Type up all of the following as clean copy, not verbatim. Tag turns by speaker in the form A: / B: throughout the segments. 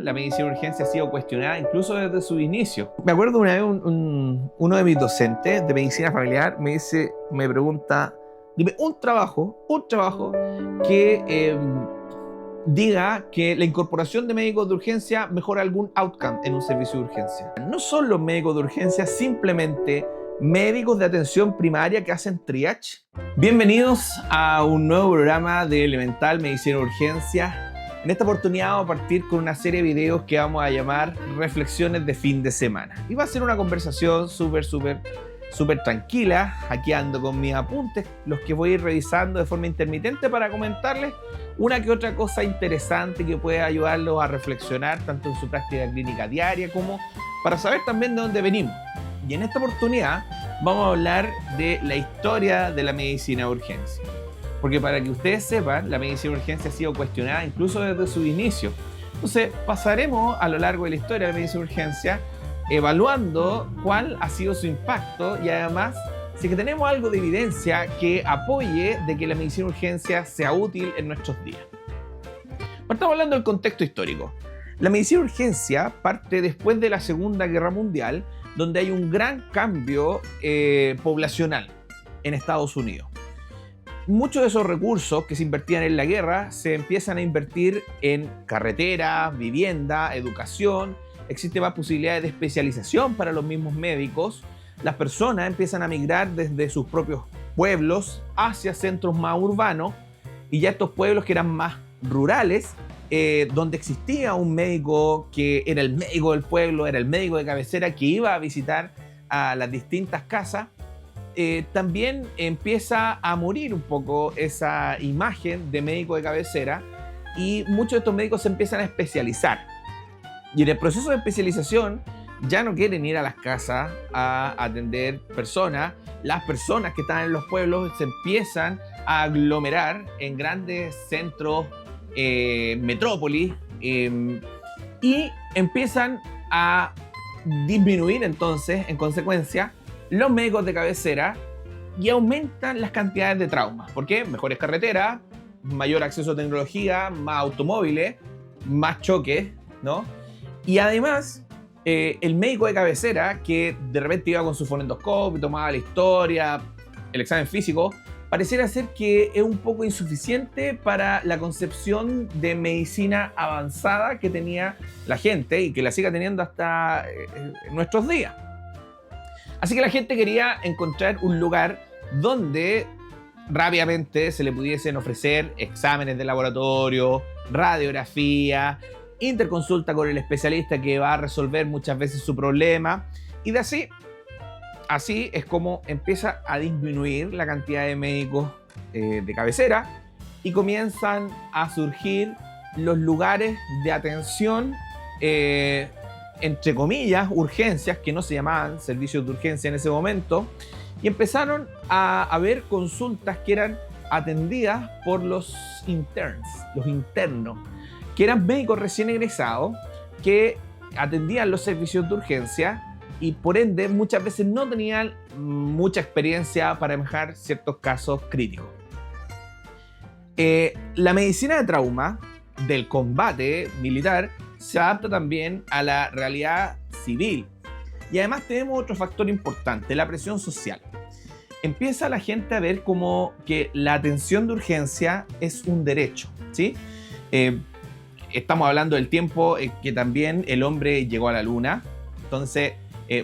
A: la medicina de urgencia ha sido cuestionada incluso desde su inicio. Me acuerdo una vez uno de mis docentes de medicina familiar me pregunta, dime un trabajo que diga que la incorporación de médicos de urgencia mejora algún outcome en un servicio de urgencia. No son los médicos de urgencia simplemente médicos de atención primaria que hacen triage. Bienvenidos a un nuevo programa de Elemental Medicina de Urgencia. En esta oportunidad vamos a partir con una serie de videos que vamos a llamar Reflexiones de fin de semana. Y va a ser una conversación súper tranquila. Aquí ando con mis apuntes, los que voy a ir revisando de forma intermitente para comentarles una que otra cosa interesante que puede ayudarlos a reflexionar tanto en su práctica clínica diaria como para saber también de dónde venimos. Y en esta oportunidad vamos a hablar de la historia de la medicina de urgencia. Porque para que ustedes sepan, la medicina de urgencia ha sido cuestionada incluso desde su inicio. Entonces pasaremos a lo largo de la historia de la medicina de urgencia evaluando cuál ha sido su impacto y además si que tenemos algo de evidencia que apoye de que la medicina de urgencia sea útil en nuestros días. Estamos hablando del contexto histórico. La medicina de urgencia parte después de la Segunda Guerra Mundial, donde hay un gran cambio poblacional en Estados Unidos. Muchos de esos recursos que se invertían en la guerra se empiezan a invertir en carreteras, vivienda, educación. Existe más posibilidades de especialización para los mismos médicos. Las personas empiezan a migrar desde sus propios pueblos hacia centros más urbanos y ya estos pueblos que eran más rurales, donde existía un médico que era el médico del pueblo, era el médico de cabecera que iba a visitar a las distintas casas, también empieza a morir un poco esa imagen de médico de cabecera y muchos de estos médicos se empiezan a especializar. Y en el proceso de especialización ya no quieren ir a las casas a atender personas. Las personas que están en los pueblos se empiezan a aglomerar en grandes centros, metrópolis, y empiezan a disminuir entonces, en consecuencia, los médicos de cabecera y aumentan las cantidades de traumas. ¿Por qué? Mejores carreteras, mayor acceso a tecnología, más automóviles, más choques, ¿no? Y además, el médico de cabecera, que de repente iba con su fonendoscopio, tomaba la historia, el examen físico, pareciera ser que es un poco insuficiente para la concepción de medicina avanzada que tenía la gente y que la siga teniendo hasta nuestros días. Así que la gente quería encontrar un lugar donde rápidamente se le pudiesen ofrecer exámenes de laboratorio, radiografía, interconsulta con el especialista que va a resolver muchas veces su problema, y de así es como empieza a disminuir la cantidad de médicos de cabecera y comienzan a surgir los lugares de atención, entre comillas, urgencias, que no se llamaban servicios de urgencia en ese momento, y empezaron a haber consultas que eran atendidas por los internos, que eran médicos recién egresados que atendían los servicios de urgencia y por ende muchas veces no tenían mucha experiencia para manejar ciertos casos críticos. La medicina de trauma del combate militar se adapta también a la realidad civil. Y además tenemos otro factor importante, la presión social. Empieza la gente a ver como que la atención de urgencia es un derecho, ¿sí? Estamos hablando del tiempo que también el hombre llegó a la luna. Entonces,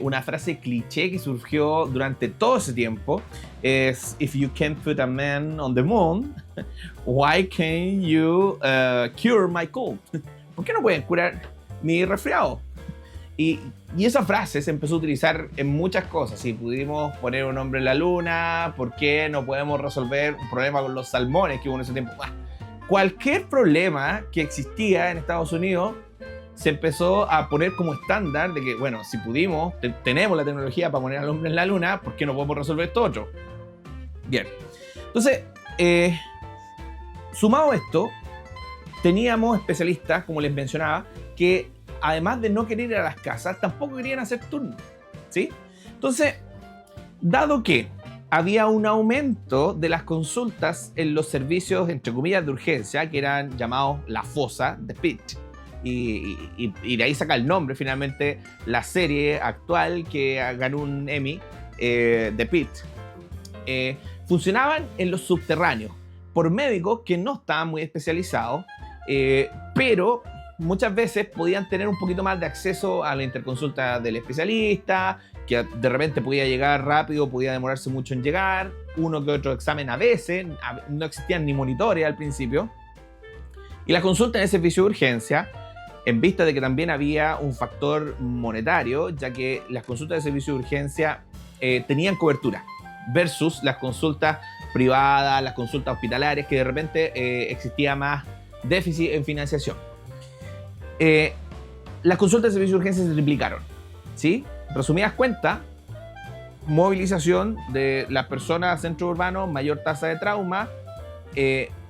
A: una frase cliché que surgió durante todo ese tiempo es: if you can't put a man on the moon, why can't you cure my cold? ¿Por qué no pueden curar mi resfriado? Y esa frase se empezó a utilizar en muchas cosas. Si pudimos poner un hombre en la luna, ¿por qué no podemos resolver un problema con los salmones que hubo en ese tiempo? Cualquier problema que existía en Estados Unidos se empezó a poner como estándar de que, bueno, si pudimos, tenemos la tecnología para poner al hombre en la luna, ¿por qué no podemos resolver esto otro? Bien. Entonces, sumado a esto, teníamos especialistas, como les mencionaba, que además de no querer ir a las casas, tampoco querían hacer turnos, ¿sí? Entonces, dado que había un aumento de las consultas en los servicios, entre comillas, de urgencia, que eran llamados la fosa de Pitt, y de ahí saca el nombre finalmente la serie actual que ganó un Emmy, The Pitt. Funcionaban en los subterráneos por médicos que no estaban muy especializados, pero muchas veces podían tener un poquito más de acceso a la interconsulta del especialista, que de repente podía llegar rápido, podía demorarse mucho en llegar, uno que otro examen a veces, no existían ni monitores al principio. Y la consulta en el servicio de urgencia, en vista de que también había un factor monetario, ya que las consultas de servicio de urgencia tenían cobertura, versus las consultas privadas, las consultas hospitalarias, que de repente existía más déficit en financiación. Las consultas de servicio de urgencia se triplicaron, ¿sí? Resumidas cuentas, movilización de las personas a centros urbanos, mayor tasa de trauma,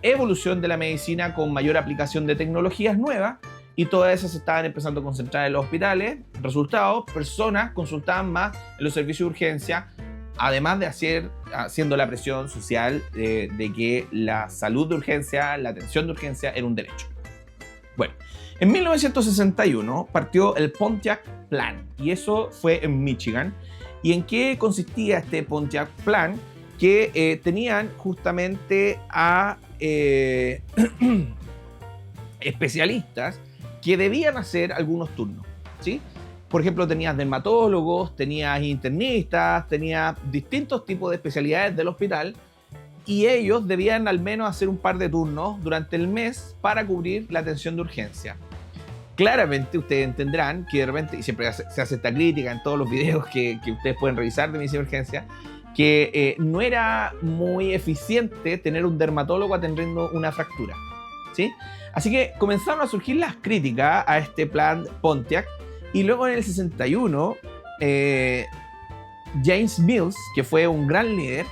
A: evolución de la medicina con mayor aplicación de tecnologías nuevas, y todas esas se estaban empezando a concentrar en los hospitales. Resultado, personas consultaban más en los servicios de urgencia, además de haciendo la presión social de que la salud de urgencia, la atención de urgencia era un derecho. Bueno, en 1961 partió el Pontiac Plan, y eso fue en Michigan. ¿Y en qué consistía este Pontiac Plan? Que tenían justamente a especialistas que debían hacer algunos turnos, ¿sí? Por ejemplo, tenías dermatólogos, tenías internistas, tenías distintos tipos de especialidades del hospital, y ellos debían al menos hacer un par de turnos durante el mes para cubrir la atención de urgencia. Claramente ustedes entenderán que de repente, y siempre se hace esta crítica en todos los videos que ustedes pueden revisar de medicina de urgencia, que no era muy eficiente tener un dermatólogo atendiendo una fractura, ¿sí? Así que comenzaron a surgir las críticas a este plan Pontiac, y luego en el 61 James Mills, que fue un gran líder,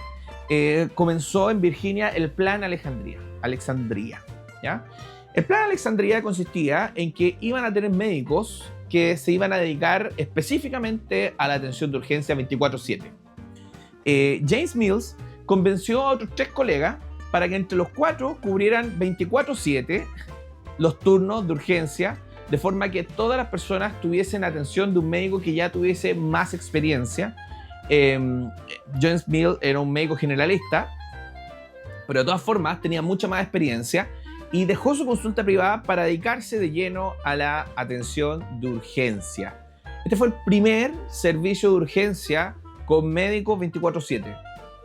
A: comenzó en Virginia el plan Alexandria, ¿ya? El plan Alexandria consistía en que iban a tener médicos que se iban a dedicar específicamente a la atención de urgencia 24/7. James Mills convenció a otros 3 colegas para que entre los 4 cubrieran 24/7 los turnos de urgencia, de forma que todas las personas tuviesen atención de un médico que ya tuviese más experiencia. James Mills era un médico generalista, pero de todas formas tenía mucha más experiencia, y dejó su consulta privada para dedicarse de lleno a la atención de urgencia. Este fue el primer servicio de urgencia con médicos 24/7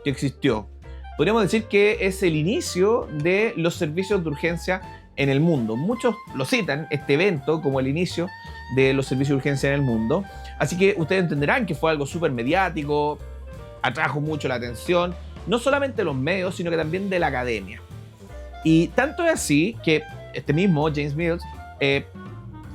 A: que existió. Podríamos decir que es el inicio de los servicios de urgencia en el mundo. Muchos lo citan, este evento, como el inicio de los servicios de urgencia en el mundo. Así que ustedes entenderán que fue algo súper mediático, atrajo mucho la atención, no solamente de los medios, sino que también de la academia. Y tanto es así que este mismo James Mills,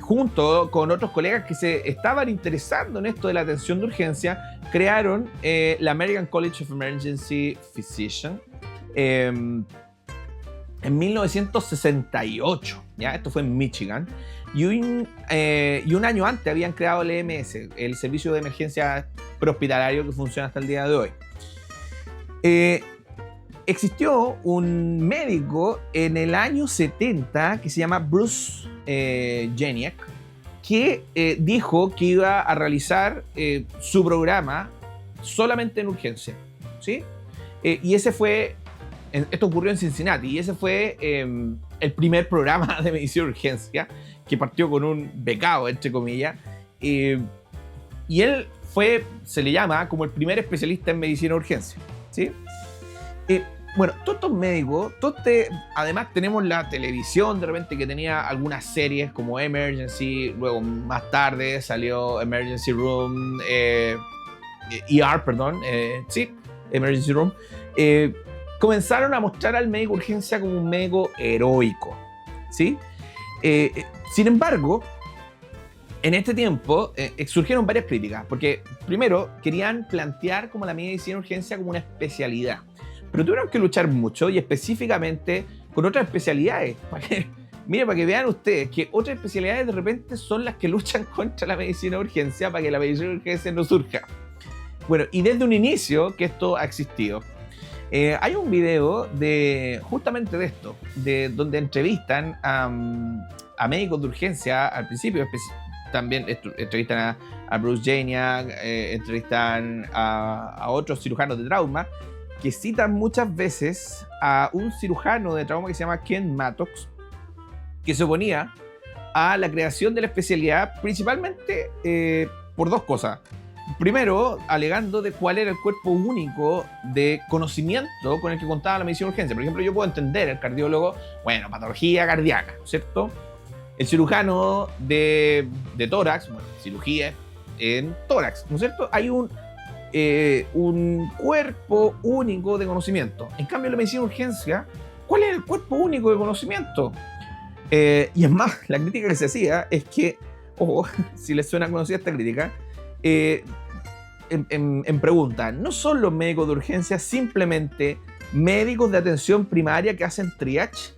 A: junto con otros colegas que se estaban interesando en esto de la atención de urgencia, crearon la American College of Emergency Physicians en 1968, ¿ya? Esto fue en Michigan, y un año antes habían creado el EMS, el servicio de emergencia prehospitalario que funciona hasta el día de hoy. Existió un médico en el año 70 que se llama Bruce Jeniak, que dijo que iba a realizar su programa solamente en urgencia, ¿sí? Y ese fue, esto ocurrió en Cincinnati, y ese fue el primer programa de medicina de urgencia, que partió con un becado, entre comillas, y él se le llama como el primer especialista en medicina de urgencia, ¿sí? Bueno, todos estos médicos, además tenemos la televisión de repente que tenía algunas series como Emergency, luego más tarde salió Emergency Room, sí, Emergency Room. Comenzaron a mostrar al médico de urgencia como un médico heroico, ¿sí? Sin embargo, en este tiempo surgieron varias críticas, porque primero querían plantear como la medicina de urgencia como una especialidad, pero tuvieron que luchar mucho, y específicamente con otras especialidades. Para que vean ustedes que otras especialidades de repente son las que luchan contra la medicina de urgencia para que la medicina de urgencia no surja. Bueno, y desde un inicio que esto ha existido. Hay un video justamente de esto, donde entrevistan a a médicos de urgencia al principio, también entrevistan a Bruce Janiak, entrevistan a otros cirujanos de trauma, que citan muchas veces a un cirujano de trauma que se llama Ken Mattox, que se oponía a la creación de la especialidad principalmente por dos cosas. Primero, alegando de cuál era el cuerpo único de conocimiento con el que contaba la medicina de urgencia. Por ejemplo, yo puedo entender el cardiólogo, bueno, patología cardíaca, ¿cierto? El cirujano de tórax, bueno, cirugía en tórax, ¿no es cierto? Hay un cuerpo único de conocimiento. En cambio, en la medicina de urgencia, ¿cuál es el cuerpo único de conocimiento? Y es más, la crítica que se hacía es que, ojo, si les suena conocida esta crítica, en pregunta, ¿no son los médicos de urgencia simplemente médicos de atención primaria que hacen triage?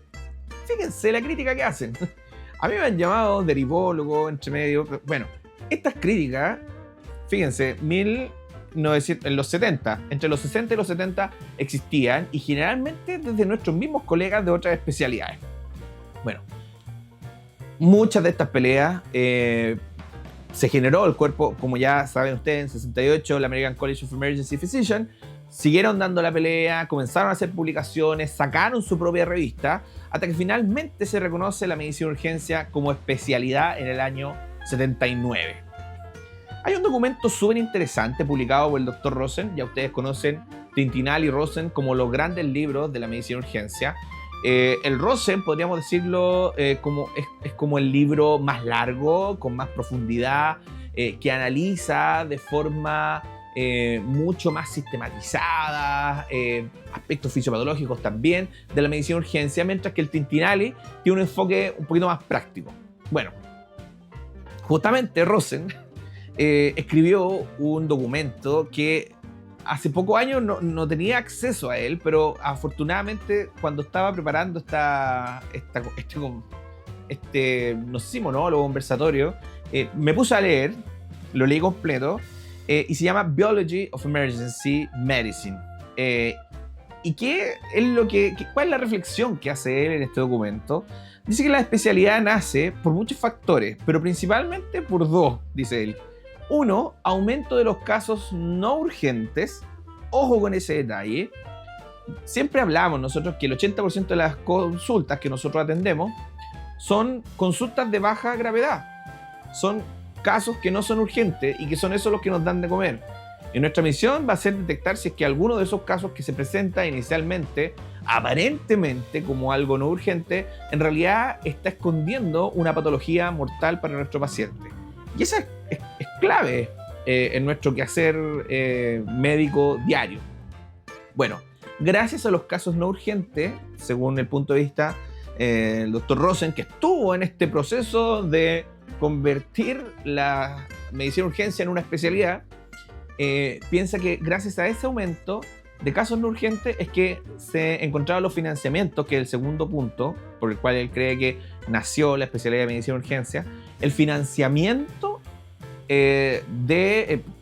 A: Fíjense la crítica que hacen. A mí me han llamado derivólogo, entre medio. Bueno, estas críticas, fíjense, en los 70, entre los 60 y los 70 existían, y generalmente desde nuestros mismos colegas de otras especialidades. Bueno, muchas de estas peleas se generó el cuerpo, como ya saben ustedes, en 68, el American College of Emergency Physicians, siguieron dando la pelea, comenzaron a hacer publicaciones, sacaron su propia revista, hasta que finalmente se reconoce la medicina de urgencia como especialidad en el año 79. Hay un documento súper interesante publicado por el Dr. Rosen, ya ustedes conocen Tintinal y Rosen como los grandes libros de la medicina de urgencia. El Rosen, podríamos decirlo, es como el libro más largo, con más profundidad, que analiza de forma mucho más sistematizada aspectos fisiopatológicos también de la medicina de urgencia, mientras que el Tintinali tiene un enfoque un poquito más práctico. Bueno, justamente Rosen escribió un documento que hace pocos años no tenía acceso a él, pero afortunadamente cuando estaba preparando no sé si monólogo, conversatorio, me puse a leer, lo leí completo, y se llama Biology of Emergency Medicine. ¿Y cuál es la reflexión que hace él en este documento? Dice que la especialidad nace por muchos factores, pero principalmente por dos, dice él. Uno, aumento de los casos no urgentes. Ojo con ese detalle. Siempre hablamos nosotros que el 80% de las consultas que nosotros atendemos son consultas de baja gravedad. Son casos que no son urgentes y que son esos los que nos dan de comer. Y nuestra misión va a ser detectar si es que alguno de esos casos que se presenta inicialmente, aparentemente como algo no urgente, en realidad está escondiendo una patología mortal para nuestro paciente. Y esa es clave en nuestro quehacer médico diario. Bueno, gracias a los casos no urgentes, según el punto de vista del Dr. Rosen, que estuvo en este proceso de convertir la medicina de urgencia en una especialidad, piensa que gracias a ese aumento de casos no urgentes es que se encontraron los financiamientos, que es el segundo punto por el cual él cree que nació la especialidad de medicina de urgencia, el financiamiento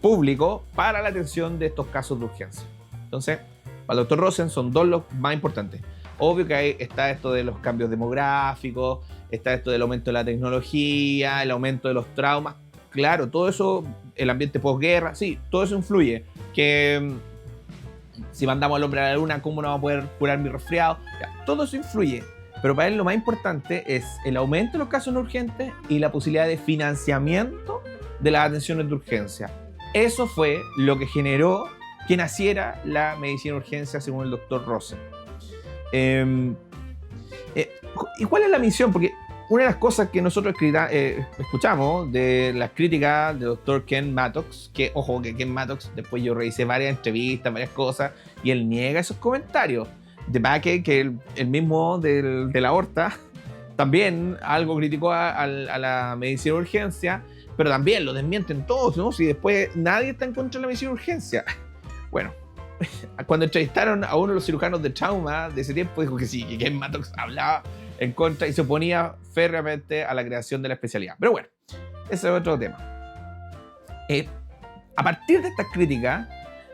A: público para la atención de estos casos de urgencia. Entonces, para el Dr. Rosen son dos los más importantes. Obvio que está esto de los cambios demográficos, está esto del aumento de la tecnología, el aumento de los traumas. Claro, todo eso, el ambiente posguerra, sí, todo eso influye. Que si mandamos al hombre a la luna, ¿cómo no va a poder curar mi resfriado? Ya, todo eso influye. Pero para él lo más importante es el aumento de los casos no urgentes y la posibilidad de financiamiento de las atenciones de urgencia. Eso fue lo que generó que naciera la medicina de urgencia según el Dr. Rosen. ¿Y cuál es la misión? Porque una de las cosas que nosotros escuchamos de las críticas del Dr. Ken Mattox, que ojo, que Ken Mattox, después yo revisé varias entrevistas, varias cosas, y él niega esos comentarios. De Baque, que el mismo de la aorta, también algo criticó a la medicina de urgencia, pero también lo desmienten todos, ¿no? Si después nadie está en contra de la medicina de urgencia. Bueno, cuando entrevistaron a uno de los cirujanos de trauma de ese tiempo, dijo que sí, que Ken Mattox hablaba en contra y se oponía férreamente a la creación de la especialidad. Pero bueno, ese es otro tema. A partir de estas críticas,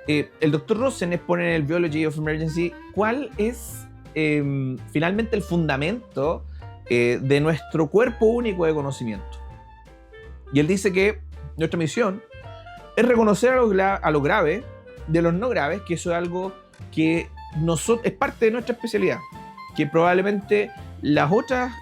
A: el Dr. Rosen expone en el Biology of Emergency cuál es finalmente el fundamento de nuestro cuerpo único de conocimiento. Y él dice que nuestra misión es reconocer a lo grave de los no graves, que eso es algo que es parte de nuestra especialidad, que probablemente las otras,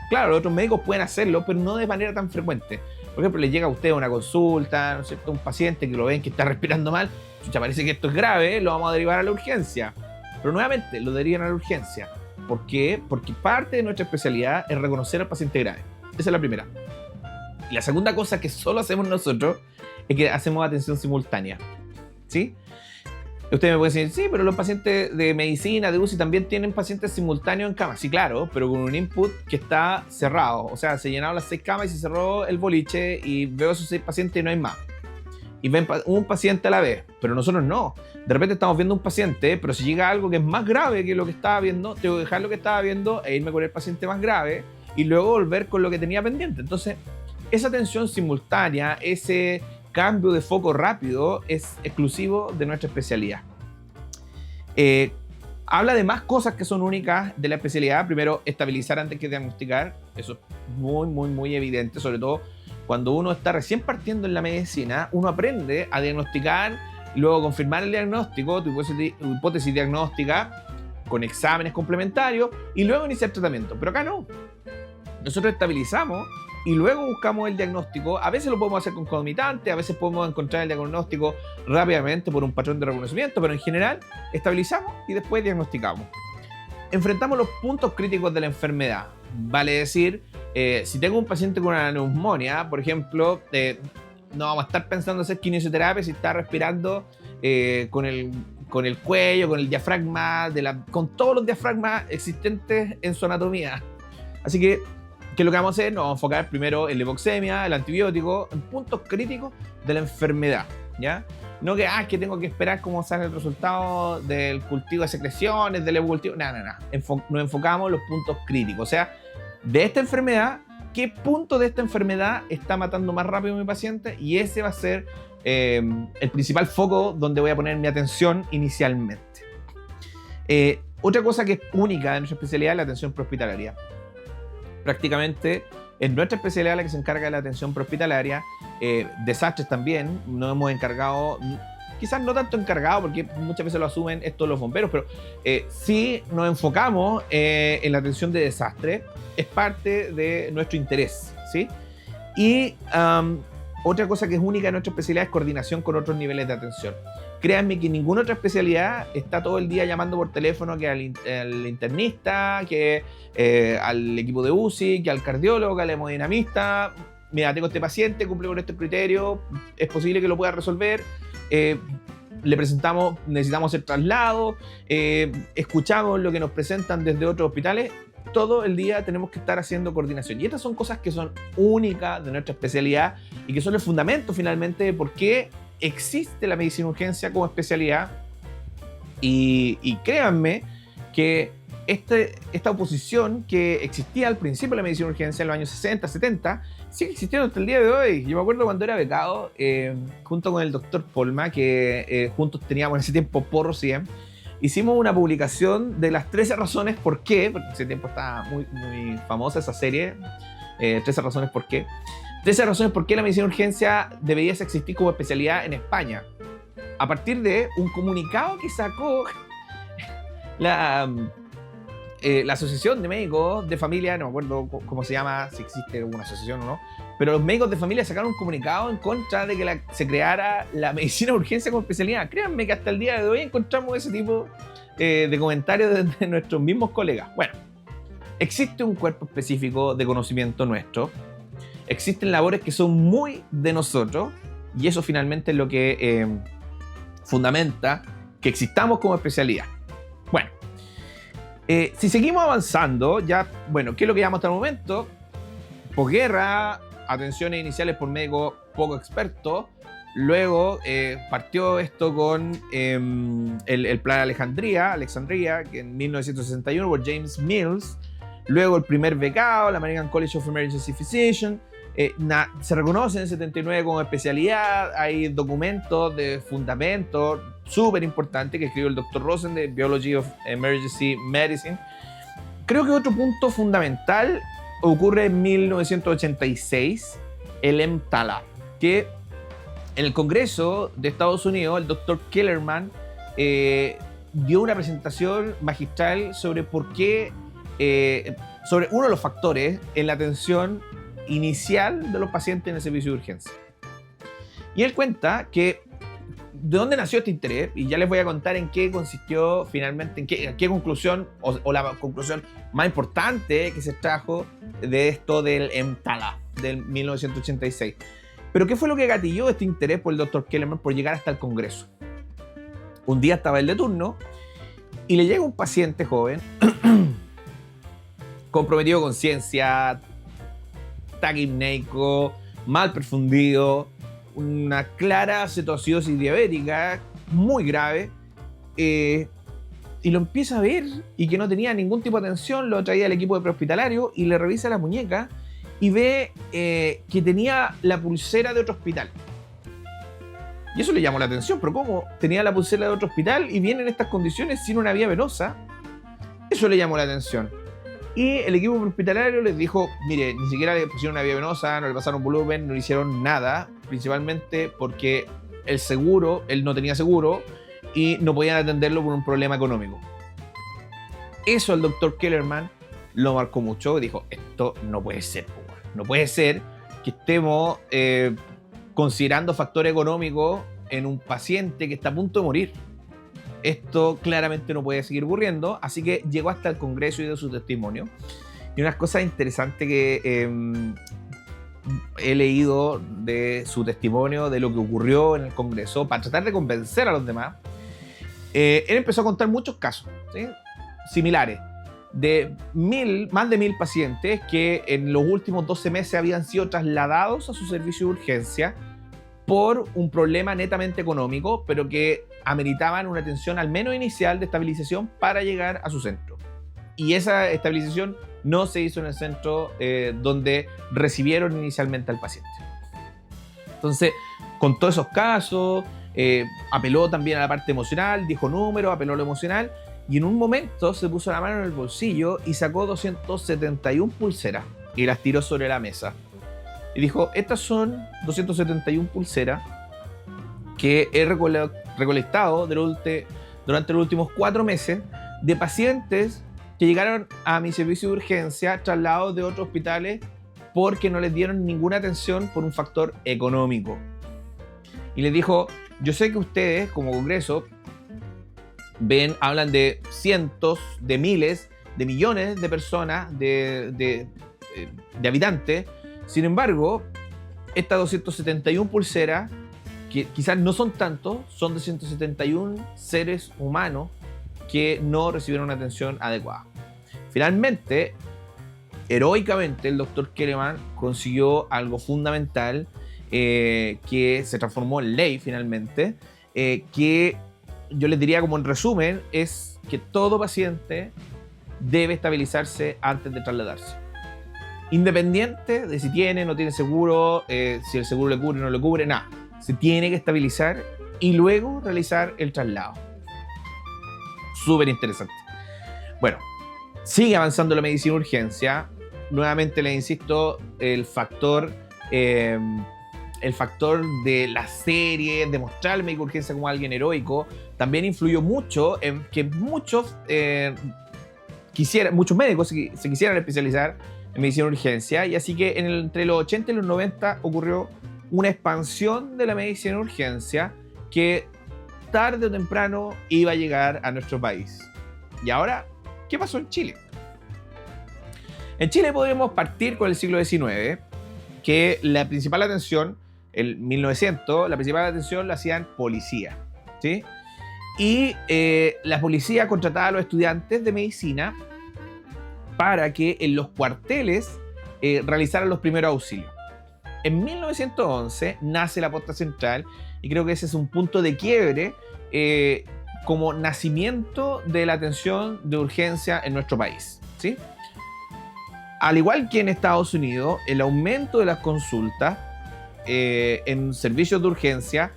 A: claro, los otros médicos pueden hacerlo, pero no de manera tan frecuente. Por ejemplo, le llega a usted una consulta, ¿no es cierto?, un paciente que lo ven que está respirando mal, ya parece que esto es grave, lo vamos a derivar a la urgencia. Pero nuevamente, lo derivan a la urgencia. ¿Por qué? Porque parte de nuestra especialidad es reconocer al paciente grave. Esa es la primera. Y la segunda cosa que solo hacemos nosotros es que hacemos atención simultánea. ¿Sí? Ustedes me pueden decir, sí, pero los pacientes de medicina, de UCI, también tienen pacientes simultáneos en cama. Sí, claro, pero con un input que está cerrado. O sea, se llenaron las 6 camas y se cerró el boliche y veo esos 6 pacientes y no hay más. Y ven un paciente a la vez, pero nosotros no. De repente estamos viendo un paciente, pero si llega algo que es más grave que lo que estaba viendo, tengo que dejar lo que estaba viendo e irme con el paciente más grave y luego volver con lo que tenía pendiente. Entonces, esa atención simultánea, ese cambio de foco rápido es exclusivo de nuestra especialidad. Habla de más cosas que son únicas de la especialidad. Primero, estabilizar antes que diagnosticar. Eso es muy, muy, muy evidente, sobre todo cuando uno está recién partiendo en la medicina. Uno aprende a diagnosticar y luego confirmar el diagnóstico, tu hipótesis diagnóstica, con exámenes complementarios y luego iniciar tratamiento. Pero acá no. Nosotros estabilizamos y luego buscamos el diagnóstico. A veces lo podemos hacer concomitante, a veces podemos encontrar el diagnóstico rápidamente por un patrón de reconocimiento, pero en general estabilizamos y después diagnosticamos. Enfrentamos los puntos críticos de la enfermedad. Vale decir, si tengo un paciente con una neumonía, por ejemplo, no vamos a estar pensando hacer kinesioterapia si está respirando con el cuello, con el diafragma, con todos los diafragmas existentes en su anatomía. Así que, ¿qué es lo que vamos a hacer? Nos vamos a enfocar primero en la hipoxemia, el antibiótico, en puntos críticos de la enfermedad, ¿ya? No que, es que tengo que esperar cómo sale el resultado del cultivo de secreciones, del evocultivo. No. Nos enfocamos en los puntos críticos. O sea, de esta enfermedad, ¿qué punto de esta enfermedad está matando más rápido a mi paciente? Y ese va a ser el principal foco donde voy a poner mi atención inicialmente. Otra cosa que es única de nuestra especialidad es la atención prehospitalaria. Prácticamente es nuestra especialidad la que se encarga de la atención prehospitalaria. Desastres también, nos hemos encargado, quizás no tanto encargado porque muchas veces lo asumen estos los bomberos, pero sí nos enfocamos en la atención de desastres, es parte de nuestro interés, ¿sí? Y otra cosa que es única en nuestra especialidad es coordinación con otros niveles de atención. Créanme que ninguna otra especialidad está todo el día llamando por teléfono que al internista, que al equipo de UCI, que al cardiólogo, que al hemodinamista. Mira, tengo este paciente, cumple con este criterio, es posible que lo pueda resolver. Le presentamos, necesitamos hacer traslado, escuchamos lo que nos presentan desde otros hospitales. Todo el día tenemos que estar haciendo coordinación. Y estas son cosas que son únicas de nuestra especialidad y que son el fundamento finalmente de por qué existe la medicina urgencia como especialidad. Y créanme que esta oposición que existía al principio de la medicina urgencia en los años 60, 70, sigue existiendo hasta el día de hoy. Yo me acuerdo cuando era becado, junto con el doctor Polma, que juntos teníamos en ese tiempo Porro 100, hicimos una publicación de las 13 razones por qué, porque en ese tiempo estaba muy, muy famosa esa serie, 13 razones por qué. 13 razones por qué la medicina urgencia debería existir como especialidad en España. A partir de un comunicado que sacó la Asociación de Médicos de Familia, no me acuerdo cómo se llama, si existe alguna asociación o no, pero los médicos de familia sacaron un comunicado en contra de que se creara la medicina de urgencia como especialidad. Créanme que hasta el día de hoy encontramos ese tipo de comentarios de nuestros mismos colegas. Bueno, existe un cuerpo específico de conocimiento nuestro, existen labores que son muy de nosotros y eso finalmente es lo que fundamenta que existamos como especialidad. Bueno, si seguimos avanzando, ya, bueno, ¿qué es lo que llamamos hasta el momento? Posguerra, atenciones iniciales por médicos poco expertos. Luego partió esto con el plan Alexandria, que en 1961 por James Mills. Luego el primer becado, la American College of Emergency Physicians. Se reconoce en el 79 como especialidad. Hay documentos de fundamento súper importantes que escribió el Dr. Rosen de Biology of Emergency Medicine, Creo que otro punto fundamental ocurre en 1986, el EMTALA, que en el Congreso de Estados Unidos, el doctor Kellerman dio una presentación magistral sobre por qué, sobre uno de los factores en la atención inicial de los pacientes en el servicio de urgencia. Y él cuenta que de dónde nació este interés, y ya les voy a contar en qué consistió finalmente, en qué conclusión, o la conclusión más importante que se extrajo de esto del EMTALA, del 1986. Pero ¿qué fue lo que gatilló este interés por el Dr. Kellerman por llegar hasta el Congreso? Un día estaba él de turno y le llega un paciente joven comprometido con ciencia, taquipneico, mal perfundido, una clara cetoacidosis diabética muy grave, y lo empieza a ver y que no tenía ningún tipo de atención. Lo traía al equipo de prehospitalario y le revisa la muñeca y ve que tenía la pulsera de otro hospital. Y eso le llamó la atención, pero ¿cómo tenía la pulsera de otro hospital y viene en estas condiciones sin una vía venosa? Eso le llamó la atención. Y el equipo hospitalario les dijo, mire, ni siquiera le pusieron una vía venosa, no le pasaron volumen, no le hicieron nada, principalmente porque el seguro, él no tenía seguro y no podían atenderlo por un problema económico. Eso el doctor Kellerman lo marcó mucho y dijo, esto no puede ser, no puede ser que estemos considerando factor económico en un paciente que está a punto de morir. Esto claramente no puede seguir ocurriendo, así que llegó hasta el Congreso y dio su testimonio. Y unas cosas interesantes que he leído de su testimonio, de lo que ocurrió en el Congreso, para tratar de convencer a los demás. Él empezó a contar muchos casos, ¿sí?, similares, de más de 1000 pacientes que en los últimos 12 meses habían sido trasladados a su servicio de urgencia por un problema netamente económico, pero que ameritaban una atención al menos inicial de estabilización para llegar a su centro. Y esa estabilización no se hizo en el centro donde recibieron inicialmente al paciente. Entonces, con todos esos casos, apeló también a la parte emocional, dijo números, apeló a lo emocional, y en un momento se puso la mano en el bolsillo y sacó 271 pulseras y las tiró sobre la mesa. Y dijo, estas son 271 pulseras que he recolectado durante los últimos 4 meses de pacientes que llegaron a mi servicio de urgencia trasladados de otros hospitales porque no les dieron ninguna atención por un factor económico. Y les dijo, yo sé que ustedes como Congreso hablan de cientos, de miles, de millones de personas, de habitantes. Sin embargo, estas 271 pulseras, que quizás no son tantos, son 271 seres humanos que no recibieron una atención adecuada. Finalmente, heroicamente, el doctor Kellerman consiguió algo fundamental que se transformó en ley finalmente, que yo les diría como en resumen, es que todo paciente debe estabilizarse antes de trasladarse. Independiente de si tiene o no tiene seguro, si el seguro le cubre o no le cubre, nada. Se tiene que estabilizar y luego realizar el traslado. Súper interesante. Bueno, sigue avanzando la medicina de urgencia. Nuevamente les insisto, el factor de la serie, de mostrar al médico de urgencia como alguien heroico, también influyó mucho en que muchos médicos se quisieran especializar en medicina de urgencia, y así que entre los 80 y los 90 ocurrió una expansión de la medicina de urgencia que tarde o temprano iba a llegar a nuestro país. Y ahora, ¿qué pasó en Chile? En Chile podemos partir con el siglo XIX, que la principal atención, en 1900, la principal atención la hacían policías, ¿sí? Y la policía contrataba a los estudiantes de medicina para que en los cuarteles realizaran los primeros auxilios. En 1911 nace la posta central y creo que ese es un punto de quiebre como nacimiento de la atención de urgencia en nuestro país, ¿sí? Al igual que en Estados Unidos, el aumento de las consultas en servicios de urgencia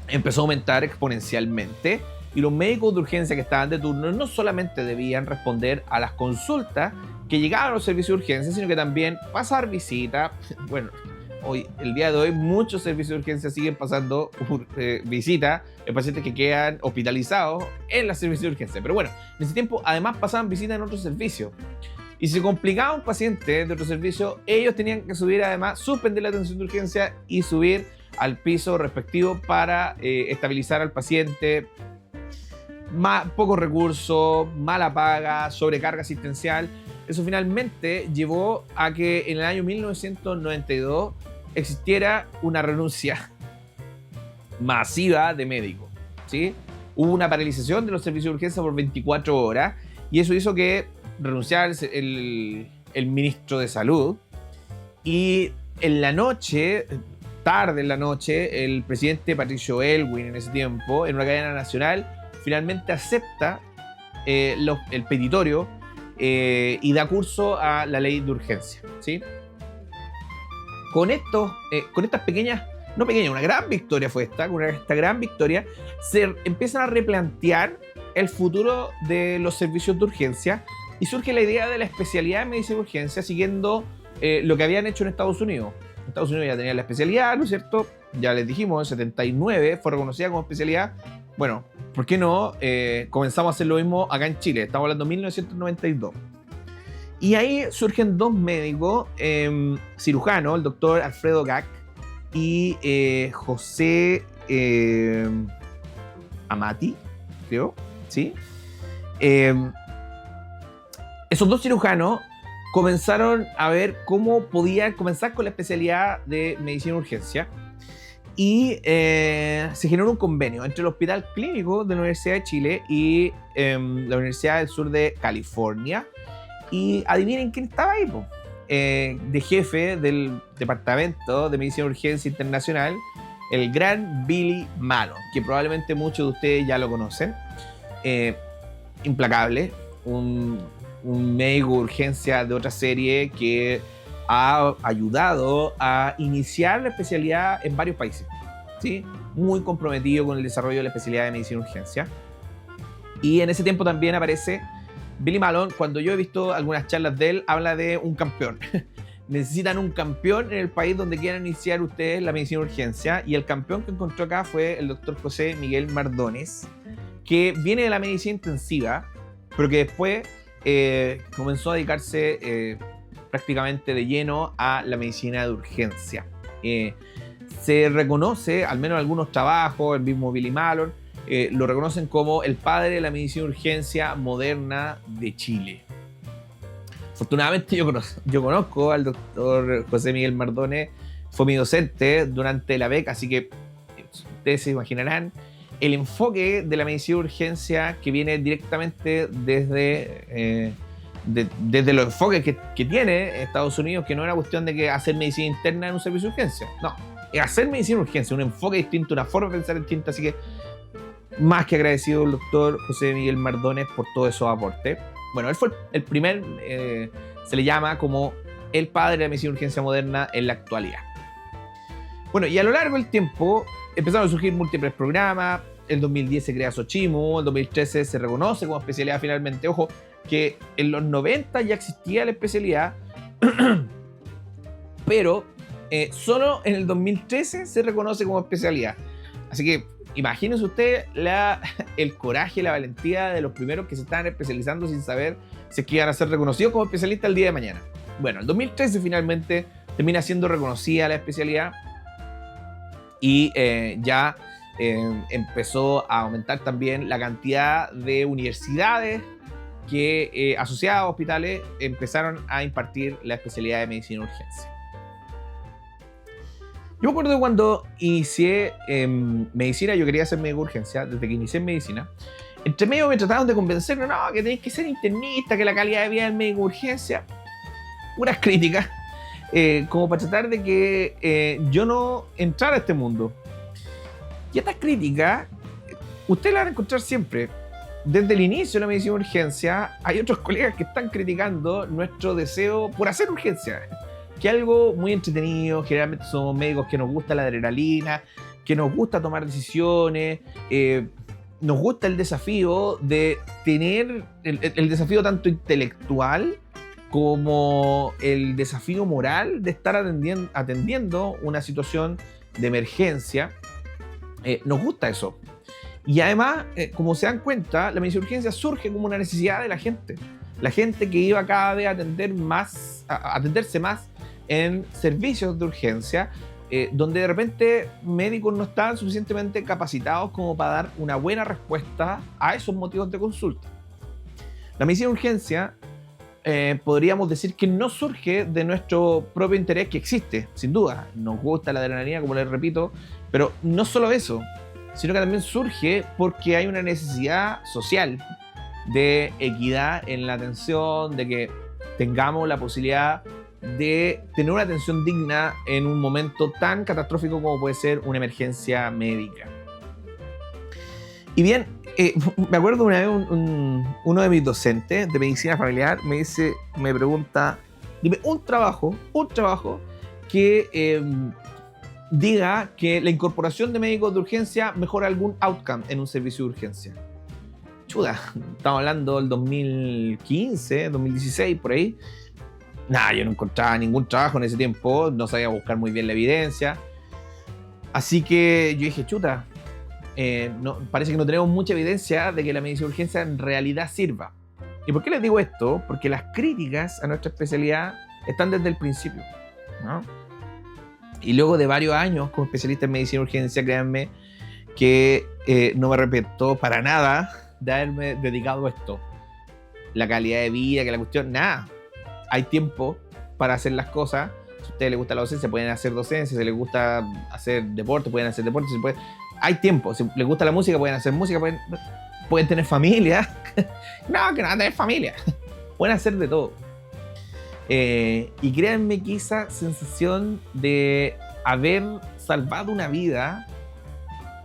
A: empezó a aumentar exponencialmente y los médicos de urgencia que estaban de turno no solamente debían responder a las consultas que llegaban a los servicios de urgencia, sino que también pasar visita. Bueno, el día de hoy muchos servicios de urgencia siguen pasando visita a pacientes que quedan hospitalizados en los servicios de urgencia. Pero bueno, en ese tiempo además pasaban visitas en otros servicios. Y si se complicaba un paciente de otro servicio, ellos tenían que subir además, suspender la atención de urgencia y subir al piso respectivo para estabilizar al paciente. Pocos recursos, mala paga, sobrecarga asistencial. Eso finalmente llevó a que en el año 1992 existiera una renuncia masiva de médicos, ¿sí? Hubo una paralización de los servicios de urgencia por 24 horas y eso hizo que renunciara el ministro de Salud, y en la noche, tarde en la noche, el presidente Patricio Aylwin en ese tiempo, en una cadena nacional, finalmente acepta el petitorio y da curso a la ley de urgencia, ¿sí? Con estas pequeñas, no pequeñas, una gran victoria fue esta, con esta gran victoria se empiezan a replantear el futuro de los servicios de urgencia y surge la idea de la especialidad en medicina de urgencia siguiendo lo que habían hecho en Estados Unidos. En Estados Unidos ya tenían la especialidad, ¿no es cierto? Ya les dijimos, en 79 fue reconocida como especialidad. Bueno, ¿por qué no comenzamos a hacer lo mismo acá en Chile? Estamos hablando de 1992. Y ahí surgen dos médicos cirujanos, el doctor Alfredo Gack y José Amati, creo, ¿sí? Esos dos cirujanos comenzaron a ver cómo podían comenzar con la especialidad de medicina de urgencia y se generó un convenio entre el Hospital Clínico de la Universidad de Chile y la Universidad del Sur de California. Y adivinen quién estaba ahí, de jefe del Departamento de Medicina de Urgencia Internacional, el gran Billy Malon, que probablemente muchos de ustedes ya lo conocen. Implacable, un médico de urgencia de otra serie que ha ayudado a iniciar la especialidad en varios países, ¿sí? Muy comprometido con el desarrollo de la especialidad de medicina de urgencia. Y en ese tiempo también aparece Billy Malon. Cuando yo he visto algunas charlas de él, habla de un campeón. Necesitan un campeón en el país donde quieran iniciar ustedes la medicina de urgencia, y el campeón que encontró acá fue el doctor José Miguel Mardones, que viene de la medicina intensiva, pero que después comenzó a dedicarse prácticamente de lleno a la medicina de urgencia. Se reconoce, al menos en algunos trabajos, el mismo Billy Malon, lo reconocen como el padre de la medicina de urgencia moderna de Chile. Afortunadamente yo conozco al doctor José Miguel Mardones, fue mi docente durante la beca, así que ustedes se imaginarán el enfoque de la medicina de urgencia que viene directamente desde los enfoques que tiene Estados Unidos, que no era cuestión de que hacer medicina interna en un servicio de urgencia, no, es hacer medicina de urgencia, un enfoque distinto, una forma de pensar distinta, así que más que agradecido el doctor José Miguel Mardones por todos esos aportes. Bueno, él fue el primer, se le llama como el padre de la medicina de urgencia moderna en la actualidad. Bueno, y a lo largo del tiempo empezaron a surgir múltiples programas. En 2010 se crea Xochimilco, en 2013 se reconoce como especialidad finalmente. Ojo, que en los 90 ya existía la especialidad, pero solo en el 2013 se reconoce como especialidad. Así que imagínense usted el coraje y la valentía de los primeros que se estaban especializando sin saber si es que iban a ser reconocidos como especialistas el día de mañana. Bueno, en 2013 finalmente termina siendo reconocida la especialidad y ya empezó a aumentar también la cantidad de universidades que, asociadas a hospitales, empezaron a impartir la especialidad de medicina de urgencia. Yo me acuerdo cuando inicié medicina, yo quería hacer médico de urgencia, desde que inicié en medicina. Entre medio me trataron de convencer, no, que tenéis que ser internista, que la calidad de vida del médico de urgencia. Puras críticas, como para tratar de que yo no entrara a este mundo. Y estas críticas, ustedes las van a encontrar siempre. Desde el inicio de la medicina de urgencia, hay otros colegas que están criticando nuestro deseo por hacer urgencia, que es algo muy entretenido. Generalmente somos médicos que nos gusta la adrenalina, que nos gusta tomar decisiones, nos gusta el desafío de tener el desafío tanto intelectual como el desafío moral de estar atendiendo una situación de emergencia. Nos gusta eso. Y además, como se dan cuenta, la medicina de urgencia surge como una necesidad de la gente. La gente que iba cada vez a atenderse más en servicios de urgencia, donde de repente médicos no estaban suficientemente capacitados como para dar una buena respuesta a esos motivos de consulta. La medicina de urgencia podríamos decir que no surge de nuestro propio interés, que existe, sin duda. Nos gusta la adrenalina, como les repito, pero no solo eso, sino que también surge porque hay una necesidad social de equidad en la atención, de que tengamos la posibilidad de tener una atención digna en un momento tan catastrófico como puede ser una emergencia médica. Y bien, me acuerdo una vez uno de mis docentes de medicina familiar me pregunta, dime un trabajo que diga que la incorporación de médicos de urgencia mejora algún outcome en un servicio de urgencia. Chuda, estamos hablando del 2015, 2016, por ahí. Nada, yo no encontraba ningún trabajo en ese tiempo, no sabía buscar muy bien la evidencia. Así que yo dije, chuta, parece que no tenemos mucha evidencia de que la medicina de urgencia en realidad sirva. ¿Y por qué les digo esto? Porque las críticas a nuestra especialidad están desde el principio, ¿no? Y luego de varios años como especialista en medicina de urgencia, créanme que no me arrepiento para nada de haberme dedicado a esto. La calidad de vida, que la cuestión, nada. Hay tiempo para hacer las cosas. Si a ustedes les gusta la docencia, pueden hacer docencia. Si les gusta hacer deporte, pueden hacer deporte. Hay tiempo. Si les gusta la música, pueden hacer música. Pueden tener familia. No, que no van a tener familia. Pueden hacer de todo. Y créanme que esa sensación de haber salvado una vida,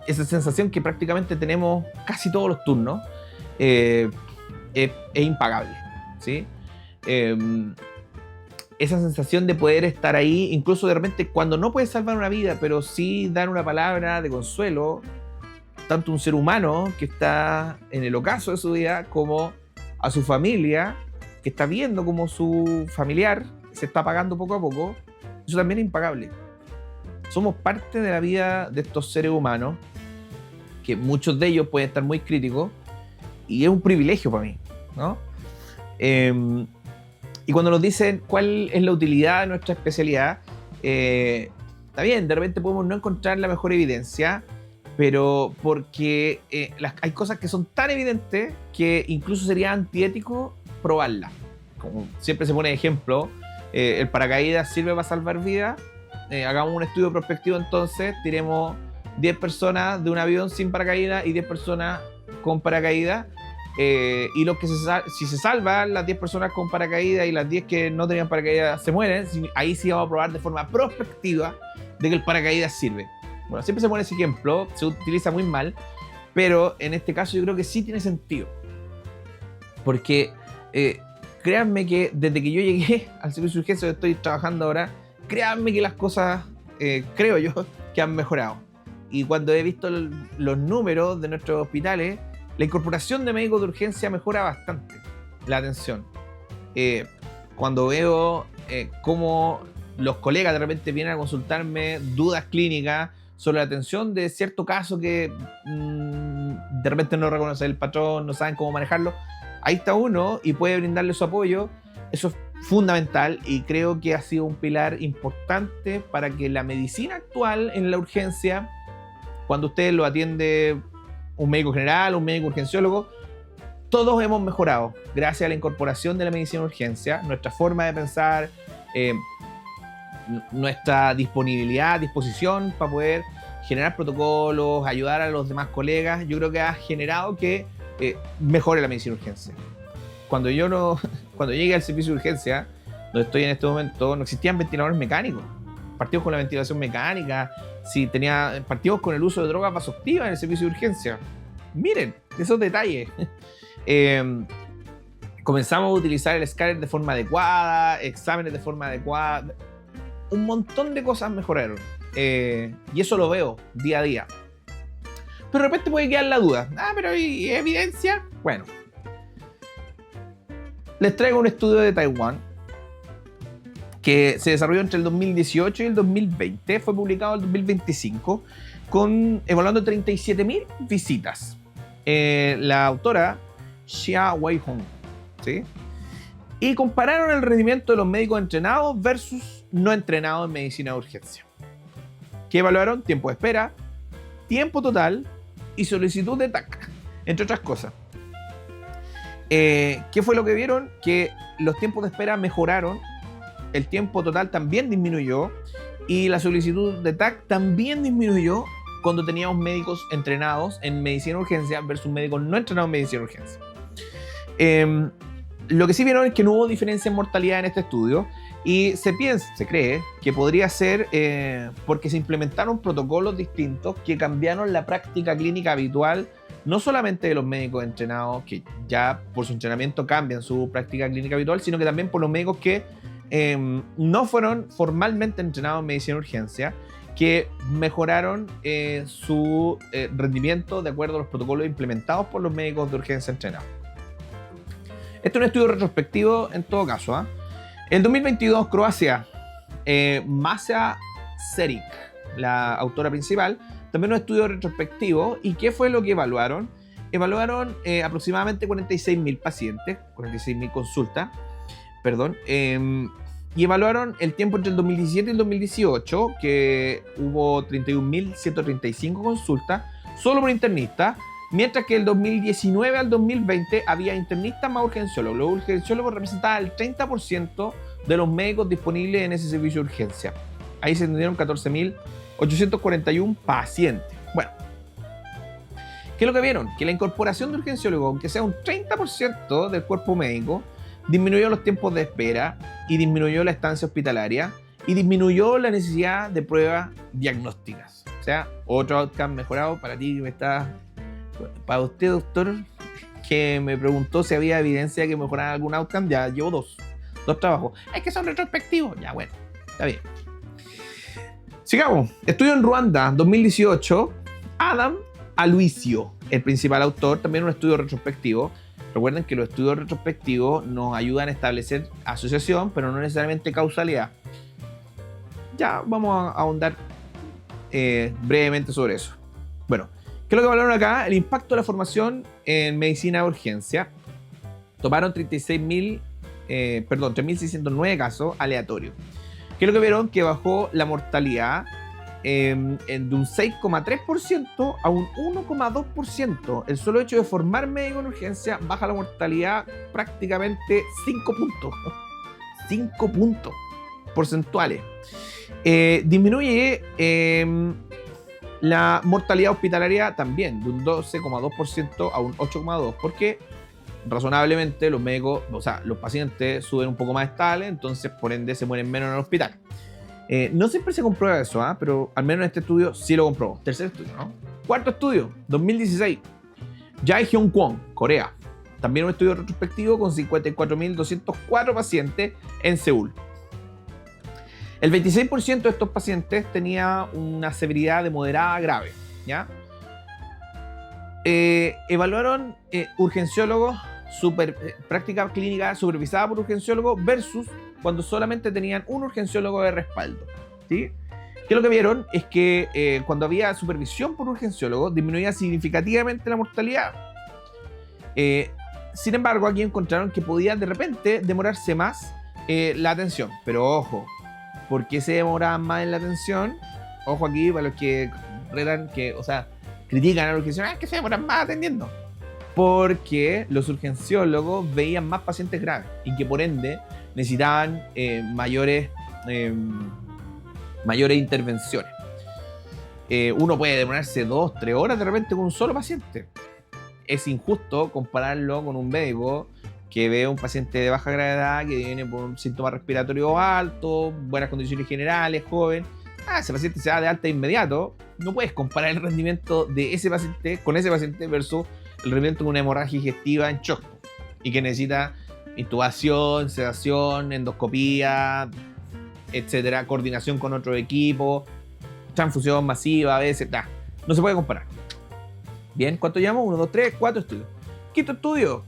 A: esa sensación que prácticamente tenemos casi todos los turnos, es impagable, ¿sí? Esa sensación de poder estar ahí, incluso de repente cuando no puedes salvar una vida, pero sí dar una palabra de consuelo, tanto a un ser humano que está en el ocaso de su vida, como a su familia, que está viendo como su familiar se está apagando poco a poco. Eso también es impagable. Somos parte de la vida de estos seres humanos, que muchos de ellos pueden estar muy críticos, y es un privilegio para mí, ¿no? Y cuando nos dicen cuál es la utilidad de nuestra especialidad, está bien, de repente podemos no encontrar la mejor evidencia, pero porque hay cosas que son tan evidentes que incluso sería antiético probarlas. Como siempre se pone de ejemplo, el paracaídas sirve para salvar vidas. Hagamos un estudio prospectivo, entonces tiremos 10 personas de un avión sin paracaídas y 10 personas con paracaídas. Y los que si se salvan las 10 personas con paracaídas y las 10 que no tenían paracaídas se mueren, ahí sí vamos a probar de forma prospectiva de que el paracaídas sirve. Bueno, siempre se pone ese ejemplo, se utiliza muy mal, pero en este caso yo creo que sí tiene sentido. Porque créanme que desde que yo llegué al servicio de urgencia donde estoy trabajando ahora, créanme que las cosas, creo yo, que han mejorado. Y cuando he visto los números de nuestros hospitales, la incorporación de médicos de urgencia mejora bastante la atención. Cuando veo cómo los colegas de repente vienen a consultarme dudas clínicas sobre la atención de cierto caso que de repente no reconocen el patrón, no saben cómo manejarlo, ahí está uno y puede brindarle su apoyo. Eso es fundamental y creo que ha sido un pilar importante para que la medicina actual en la urgencia, cuando usted lo atiende un médico general, un médico urgenciólogo, todos hemos mejorado gracias a la incorporación de la medicina de urgencia, nuestra forma de pensar, nuestra disponibilidad, disposición para poder generar protocolos, ayudar a los demás colegas. Yo creo que ha generado que mejore la medicina de urgencia. Cuando llegué al servicio de urgencia, donde estoy en este momento, no existían ventiladores mecánicos. Partimos con la ventilación mecánica, partimos con el uso de drogas vasoactivas en el servicio de urgencia. Miren, esos detalles. Comenzamos a utilizar el escáner de forma adecuada, exámenes de forma adecuada. Un montón de cosas mejoraron. Y eso lo veo día a día. pero de repente puede quedar la duda. Pero ¿y evidencia? Bueno, les traigo un estudio de Taiwán que se desarrolló entre el 2018 y el 2020, fue publicado en el 2025, evaluando 37.000 visitas. La autora, Xia Weihong, ¿sí? Y compararon el rendimiento de los médicos entrenados versus no entrenados en medicina de urgencia. ¿Qué evaluaron? Tiempo de espera, tiempo total y solicitud de TAC, entre otras cosas. ¿Qué fue lo que vieron? Que los tiempos de espera mejoraron, el tiempo total también disminuyó y la solicitud de TAC también disminuyó cuando teníamos médicos entrenados en medicina de urgencia versus médicos no entrenados en medicina de urgencia. Lo que sí vieron es que no hubo diferencia en mortalidad en este estudio y se cree que podría ser porque se implementaron protocolos distintos que cambiaron la práctica clínica habitual, no solamente de los médicos entrenados, que ya por su entrenamiento cambian su práctica clínica habitual, sino que también por los médicos que no fueron formalmente entrenados en medicina de urgencia, que mejoraron su rendimiento de acuerdo a los protocolos implementados por los médicos de urgencia entrenados. Este es un estudio retrospectivo en todo caso. En 2022, Croacia, Maša Ceric, la autora principal, también un estudio retrospectivo. ¿Y qué fue lo que evaluaron? Evaluaron aproximadamente 46.000 pacientes, 46.000 consultas, perdón, y evaluaron el tiempo entre el 2017 y el 2018, que hubo 31.135 consultas, solo por internista, mientras que del 2019 al 2020 había internistas más urgenciólogos. Los urgenciólogos representaban el 30% de los médicos disponibles en ese servicio de urgencia. Ahí se atendieron 14.841 pacientes. Bueno, ¿qué es lo que vieron? Que la incorporación de urgenciólogos, aunque sea un 30% del cuerpo médico, disminuyó los tiempos de espera y disminuyó la estancia hospitalaria y disminuyó la necesidad de pruebas diagnósticas. O sea, otro outcome mejorado para ti que me está... Para usted, doctor, que me preguntó si había evidencia de que mejoraba algún outcome, ya llevo dos trabajos. Es que son retrospectivos. Ya, bueno, está bien. Sigamos. Estudio en Ruanda, 2018. Adam Aloisio, el principal autor, también un estudio retrospectivo. Recuerden que los estudios retrospectivos nos ayudan a establecer asociación, pero no necesariamente causalidad. Ya vamos a ahondar brevemente sobre eso. Bueno, ¿qué es lo que valoraron acá? El impacto de la formación en medicina de urgencia. Tomaron 3.609 casos aleatorios. ¿Qué es lo que vieron? Que bajó la mortalidad de un 6,3% a un 1,2%. El solo hecho de formar médico en urgencia baja la mortalidad prácticamente 5 puntos. 5 puntos porcentuales. Disminuye la mortalidad hospitalaria también de un 12,2% a un 8,2%, porque razonablemente los médicos, o sea, los pacientes suben un poco más estables, entonces por ende se mueren menos en el hospital. No siempre se comprueba eso, pero al menos en este estudio sí lo comprobó. Tercer estudio, ¿no? Cuarto estudio, 2016. Jaehyung Kwon, Corea. También un estudio retrospectivo con 54.204 pacientes en Seúl. El 26% de estos pacientes tenía una severidad de moderada a grave, ¿ya? Evaluaron urgenciólogos, práctica clínica supervisada por urgenciólogos versus cuando solamente tenían un urgenciólogo de respaldo, ¿sí? ¿Qué es lo que vieron? Es que cuando había supervisión por urgenciólogo disminuía significativamente la mortalidad. Sin embargo, aquí encontraron que podía de repente demorarse más la atención. Pero ojo, ¿por qué se demoraban más en la atención? Ojo aquí para los que retan, critican a los urgenciólogos, que se demoran más atendiendo. Porque los urgenciólogos veían más pacientes graves y que por ende necesitaban mayores intervenciones. Uno puede demorarse 2-3 horas de repente con un solo paciente. Es injusto compararlo con un médico que ve a un paciente de baja gravedad que viene por un síntoma respiratorio alto, buenas condiciones generales, joven. Ese paciente se da de alta de inmediato. No puedes comparar el rendimiento de ese paciente con ese paciente versus el rendimiento de una hemorragia digestiva en shock y que necesita intubación, sedación, endoscopía, etcétera, coordinación con otro equipo, transfusión masiva a veces, no se puede comparar. Bien, ¿cuánto llevamos? 1, 2, 3, 4 estudios. Quinto estudio,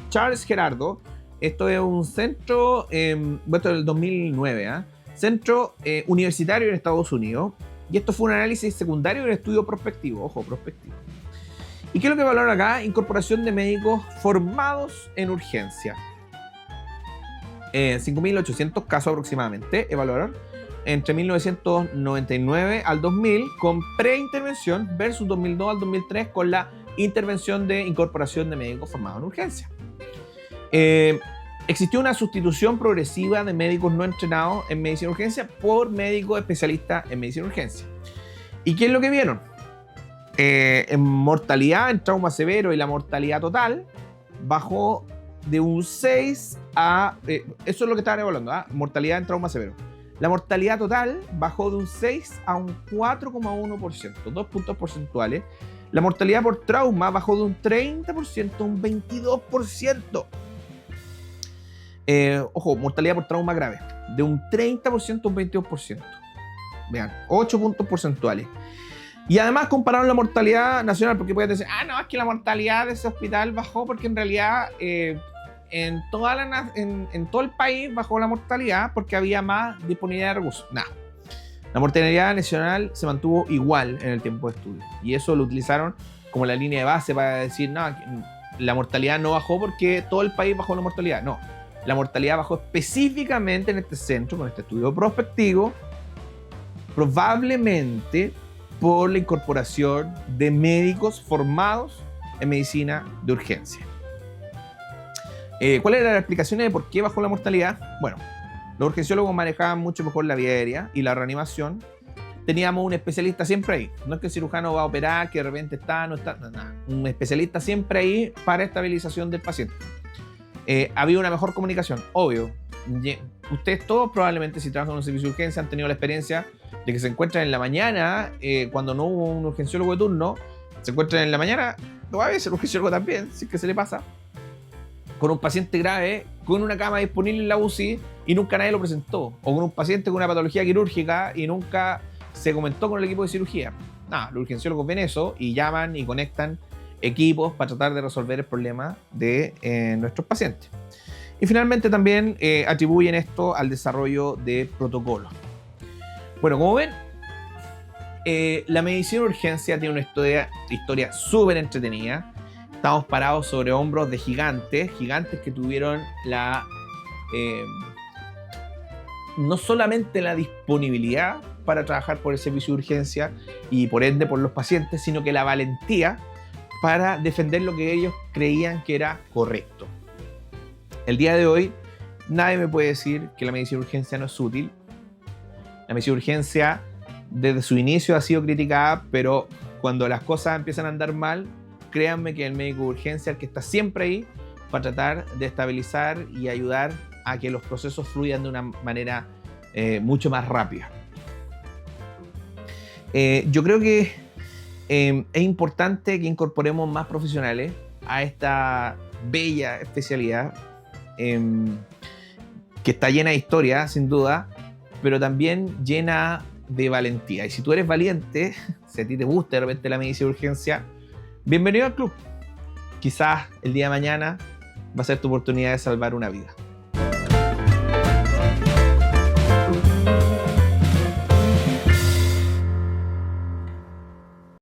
A: Charles Gerardo. Esto es un centro, esto del 2009, centro universitario en Estados Unidos. Y esto fue un análisis secundario y un estudio prospectivo. Ojo, prospectivo. ¿Y qué es lo que valoran acá? Incorporación de médicos formados en urgencia. 5.800 casos aproximadamente evaluaron entre 1999 al 2000 con preintervención versus 2002 al 2003 con la intervención de incorporación de médicos formados en urgencia. Existió una sustitución progresiva de médicos no entrenados en medicina de urgencia por médicos especialistas en medicina de urgencia. ¿Y qué es lo que vieron? En mortalidad, en trauma severo y la mortalidad total bajó de un 6 a... eso es lo que estaban evaluando, mortalidad en trauma severo. La mortalidad total bajó de un 6 a un 4,1%, 2 puntos porcentuales. La mortalidad por trauma bajó de un 30% a un 22%. Ojo, mortalidad por trauma grave, de un 30% a un 22%. Vean, 8 puntos porcentuales. Y además compararon la mortalidad nacional, porque pueden decir, no, es que la mortalidad de ese hospital bajó porque en realidad en todo el país bajó la mortalidad porque había más disponibilidad de recursos. No. La mortalidad nacional se mantuvo igual en el tiempo de estudio. Y eso lo utilizaron como la línea de base para decir, no, la mortalidad no bajó porque todo el país bajó la mortalidad. No, la mortalidad bajó específicamente en este centro, con este estudio prospectivo, probablemente por la incorporación de médicos formados en medicina de urgencia. ¿Cuál era la explicación de por qué bajó la mortalidad? Bueno, los urgenciólogos manejaban mucho mejor la vía aérea y la reanimación. Teníamos un especialista siempre ahí. No es que el cirujano va a operar, que de repente está, no está, nada. Un especialista siempre ahí para estabilización del paciente. Había una mejor comunicación, obvio. Ustedes todos probablemente, si trabajan en un servicio de urgencia, han tenido la experiencia de que se encuentran en la mañana, cuando no hubo un urgenciólogo de turno, se encuentran en la mañana, o a veces el urgenciólogo también, si es que se le pasa, con un paciente grave, con una cama disponible en la UCI y nunca nadie lo presentó. O con un paciente con una patología quirúrgica y nunca se comentó con el equipo de cirugía. Los urgenciólogos ven eso y llaman y conectan equipos para tratar de resolver el problema de nuestros pacientes. Y finalmente también atribuyen esto al desarrollo de protocolos. Bueno, como ven, la medicina de urgencia tiene una historia súper entretenida. Estamos parados sobre hombros de gigantes que tuvieron no solamente la disponibilidad para trabajar por el servicio de urgencia y por ende por los pacientes, sino que la valentía para defender lo que ellos creían que era correcto. El día de hoy, nadie me puede decir que la medicina de urgencia no es útil. La medicina de urgencia, desde su inicio, ha sido criticada, pero cuando las cosas empiezan a andar mal, créanme que el médico de urgencia es el que está siempre ahí para tratar de estabilizar y ayudar a que los procesos fluyan de una manera mucho más rápida. Yo creo que es importante que incorporemos más profesionales a esta bella especialidad que está llena de historia, sin duda, pero también llena de valentía. Y si tú eres valiente, si a ti te gusta de repente la medicina de urgencia, bienvenido al club. Quizás el día de mañana va a ser tu oportunidad de salvar una vida.